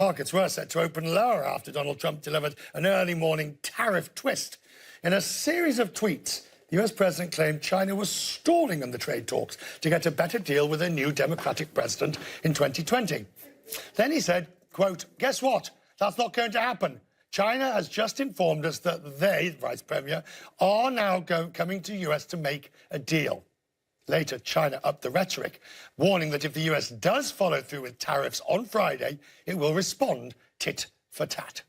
Markets were set to open lower after Donald Trump delivered an early morning tariff twist. In a series of tweets, the US president claimed China was stalling on the trade talks to get a better deal with a new Democratic president in 2020. Then he said, quote, "Guess what? That's not going to happen. China has just informed us that they, Vice Premier, are now coming to US to make a deal." Later, China upped the rhetoric, warning that if the US does follow through with tariffs on Friday, it will respond tit for tat.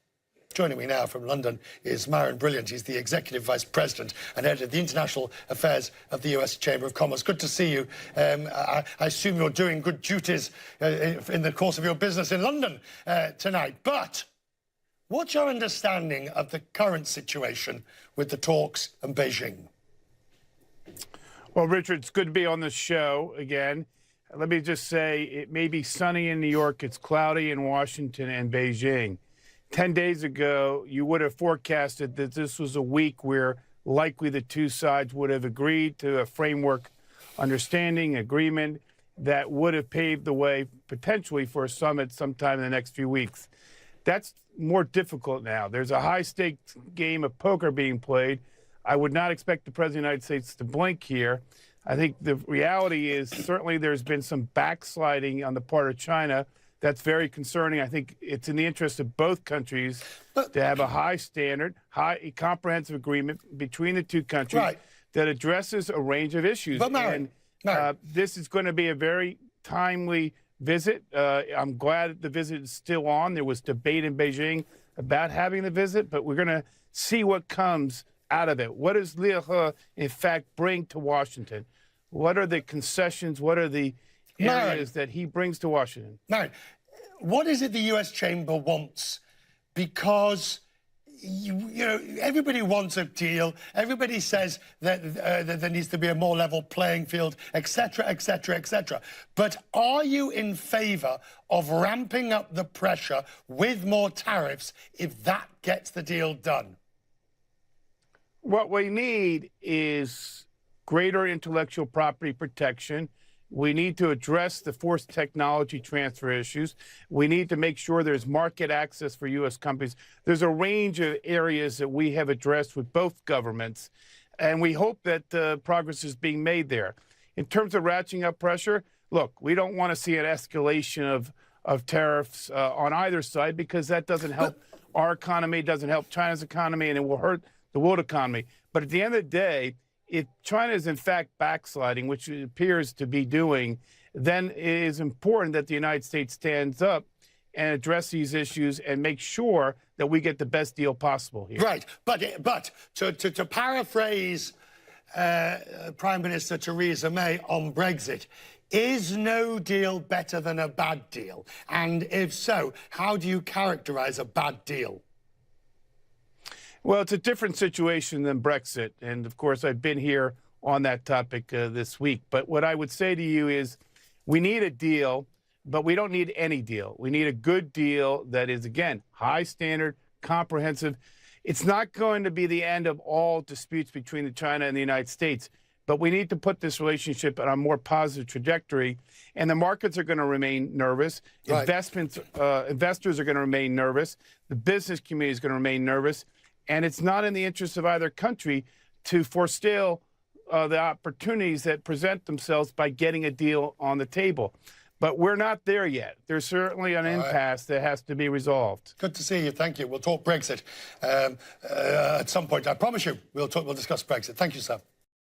Joining me now from London is Myron Brilliant. He's the Executive Vice President and Head of the International Affairs of the US Chamber of Commerce. Good to see you. I assume you're doing good duties in the course of your business in London tonight. But what's your understanding of the current situation with the talks and Beijing? Well, Richard, it's good to be on the show again. Let me just say, it may be sunny in New York, it's cloudy in Washington and Beijing. 10 days ago, you would have forecasted that this was a week where likely the two sides would have agreed to a framework understanding, agreement that would have paved the way potentially for a summit sometime in the next few weeks. That's more difficult now. There's a high-stakes game of poker being played. I would not expect the President of the United States to blink here. I think the reality is certainly there's been some backsliding on the part of China. That's very concerning. I think it's in the interest of both countries to have a high standard, a comprehensive agreement between the two countries that addresses a range of issues. But Myron, this is going to be a very timely visit. I'm glad that the visit is still on. There was debate in Beijing about having the visit, but we're going to see what comes out of it. What does Liu He, in fact, bring to Washington? What are the concessions? What are the areas that he brings to Washington? Now, what is it the US Chamber wants? Because you know, everybody wants a deal. Everybody says that there needs to be a more level playing field, etc., etc., etc. But are you in favor of ramping up the pressure with more tariffs if that gets the deal done? What we need is greater intellectual property protection. We need to address the forced technology transfer issues. We need to make sure there's market access for U.S. companies. There's a range of areas that we have addressed with both governments, and we hope that progress is being made there. In terms of ratcheting up pressure, look, we don't want to see an escalation of tariffs on either side, because that doesn't help our economy, doesn't help China's economy, and it will hurt the world economy. But at the end of the day, if China is in fact backsliding, which it appears to be doing, then it is important that the United States stands up and address these issues and make sure that we get the best deal possible here. Right, but to paraphrase Prime Minister Theresa May on Brexit, is no deal better than a bad deal? And if so, how do you characterize a bad deal? Well, it's a different situation than Brexit. And, of course, I've been here on that topic this week. But what I would say to you is we need a deal, but we don't need any deal. We need a good deal that is, again, high standard, comprehensive. It's not going to be the end of all disputes between China and the United States, but we need to put this relationship on a more positive trajectory. And the markets are going to remain nervous. Investors are going to remain nervous. The business community is going to remain nervous. And it's not in the interest of either country to forestall the opportunities that present themselves by getting a deal on the table. But we're not there yet. There's certainly an impasse that has to be resolved. Good to see you. Thank you. We'll talk Brexit at some point. I promise you, we'll discuss Brexit. Thank you, sir.